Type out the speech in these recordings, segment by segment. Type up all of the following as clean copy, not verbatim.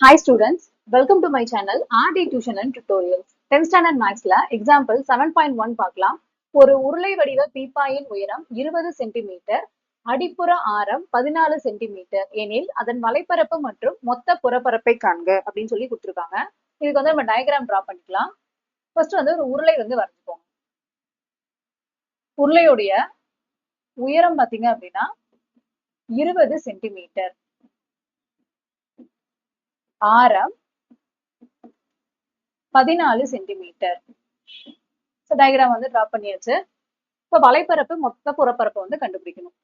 Hi students, welcome to my channel RD Tuition and Tutorials. 10th standard Mathsல example 7.1 பார்க்கலாம். ஒரு உருளை வடிவ பீப்பாயின் உயரம் 20 சென்டிமீட்டர், அடிப்புற ஆரம் 14 சென்டிமீட்டர் எனில் அதன் வலைப்பரப்பு மற்றும் மொத்த புறப்பரப்பை காண்க அப்படின்னு சொல்லி கொடுத்துருக்காங்க. இதுக்கு வந்து நம்ம டயக்ராம் டிரா பண்ணிக்கலாம். ஃபர்ஸ்ட் வந்து ஒரு உருளை வந்து வரைஞ்சுக்கோங்க. உருளையுடைய உயரம் பாத்தீங்க அப்படின்னா 20 சென்டிமீட்டர், ஆரம் 14 சென்டிமீட்டர். டயக்ராம் வந்து டிரா பண்ணியாச்சு. இப்போ வலைப்பரப்பு மொத்த புறப்பரப்பு வந்து கண்டுபிடிக்கணும்.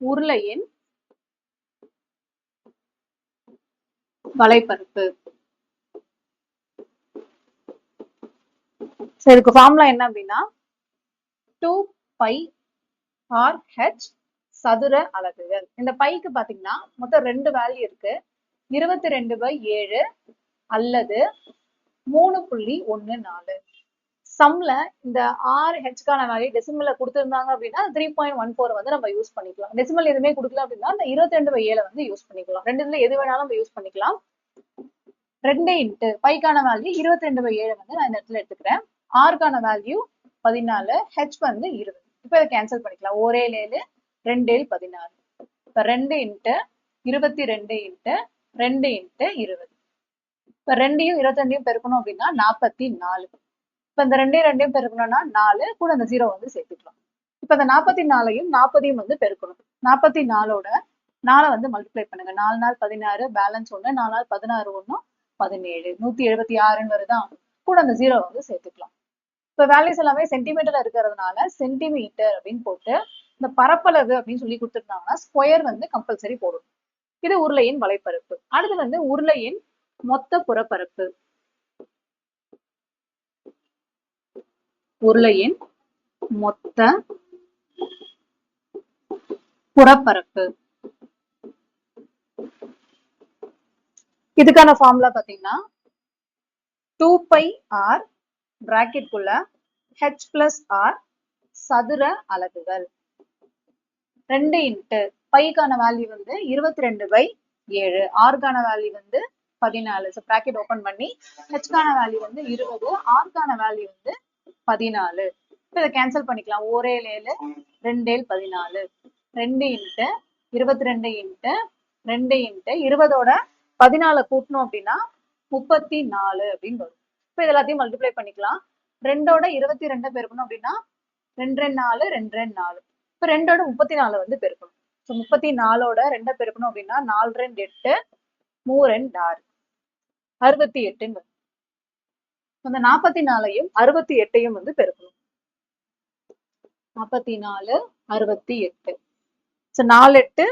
உருளையின் வலைப்பரப்பு. இதுக்கு ஃபார்முலா என்ன அப்படின்னா 2πr/h சதுர அலகுகள். இந்த பைக்கு பாத்தீங்கன்னா மொத்தம் 2 வேல்யூ இருக்கு. 22/7 அல்லது 3.14. சம்ல இந்த RH-க்கான வேல்யூ டெசிமல்ல கொடுத்திருந்தாங்க அப்படின்னா 3.14 வந்து நம்ம யூஸ் பண்ணிக்கலாம். டெசிமல் எதுவுமே கொடுக்கல அப்படின்னா இந்த 22/7 வந்து யூஸ் பண்ணிக்கலாம். ரெண்டுல எது வேணாலும் நம்ம யூஸ் பண்ணிக்கலாம். 2 இன்ட்டு பைக்கான வேல்யூ 22/7 வந்து நான் இந்த இடத்துல எடுத்துக்கிறேன். ஆர்க்கான வேல்யூ 14, ஹெச் வந்து 20. இப்போ இதை கேன்சல் பண்ணிக்கலாம். 1 7 2 16. இப்போ 2 இன்ட்டு 22 இன்ட்டு 2 இன்ட்டு 20. இப்ப 2யும் 22யும் பெருக்கணும் அப்படின்னா 44. இப்ப இந்த 2யும் பெருக்கணும்னா 4 கூட அந்த 0 வந்து சேர்த்துக்கலாம். இப்ப இந்த 44யும் 40யும் வந்து பெருக்கணும். 44ஓட 4 வந்து மல்டிப்ளை பண்ணுங்க. 4 நாள் 16, பேலன்ஸ் 1, 4 நாள் 16 1 17, 176 வருதா? கூட அந்த 0 வந்து சேர்த்துக்கலாம். இப்ப வேல்யூஸ் எல்லாமே சென்டிமீட்டர்ல இருக்கிறதுனால சென்டிமீட்டர் அப்படின்னு போட்டு இந்த பரப்பளவு அப்படின்னு சொல்லி கொடுத்துருந்தாங்கன்னா ஸ்கொயர் வந்து கம்பல்சரி போடும். இது உருளையின் வலைப்பரப்பு. அடுத்து வந்து உருளையின் மொத்த புறப்பரப்பு. உருளையின் மொத்த புறப்பரப்பு. இதுக்கான ஃபார்முலா பாத்தீங்கன்னா 2πr பிராக்கெட் குள்ள h பிளஸ் r சதுர அலகுகள். 2 இன்ட்டு பைக்கான வேல்யூ வந்து 22/7, ஆர்கான வேல்யூ வந்து 14. ஸோ பிராக்கெட் ஓபன் பண்ணி ஹெச்கான வேல்யூ வந்து 20, ஆர்கான வேல்யூ வந்து 14. இப்போ இதை கேன்சல் பண்ணிக்கலாம். 1 7 2 14. 2 இன்ட்டு 22 இன்ட்டு 2 இன்ட்டு 20ஓட 14 கூட்டணும் அப்படின்னா 34 அப்படின்னு வரும். இப்போ இது எல்லாத்தையும் மல்டிப்ளை பண்ணிக்கலாம். 2ஓட 22 பெருக்கணும் அப்படின்னா 2 4 2 4. இப்போ 2ஓட 34 வந்து பெருக்கணும். ஸோ 34ஓட 2 பெருக்கணும் அப்படின்னா 4 2 8 3 2 6 68 வரும். அந்த 44ஐயும் 68ஐயும் வந்து பெருக்கணும். 44 68. ஸோ 4 8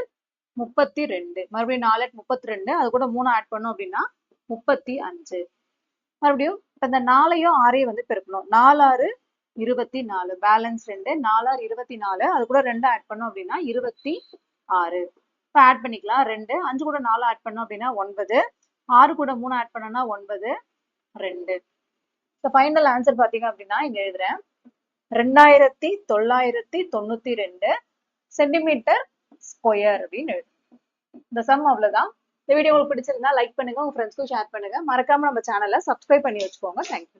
32. மறுபடியும் 4 8 32. அது கூட 3 ஆட் பண்ணோம் அப்படின்னா 35. மறுபடியும் இந்த 4ஐயும் 6ஐயும் வந்து பெருக்கணும். 4 6 24. பேலன்ஸ் 2. 4 6 24. அது கூட 2 ஆட் பண்ணோம் அப்படின்னா 26. இப்போ ஆட் பண்ணிக்கலாம். 2 5 கூட 4 ஆட் பண்ணோம் அப்படின்னா 9. 6 கூட 3 ஆட் பண்ணோம்னா 9 2. இப்போ ஃபைனல் ஆன்சர் பாத்தீங்க அப்படின்னா இங்க எழுதுறேன். 2992 சென்டிமீட்டர் ஸ்கொயர் அப்படின்னு எழுதுறேன். இந்த சம் அவ்வளவுதான். இந்த வீடியோ உங்களுக்கு பிடிச்சிருந்தா லைக் பண்ணுங்க, உங்க ஃப்ரெண்ட்ஸ்க்கும் ஷேர் பண்ணுங்க. மறக்காம நம்ம சேனலை சப்ஸ்கிரைப் பண்ணி வச்சுக்கோங்க. தேங்க்யூ.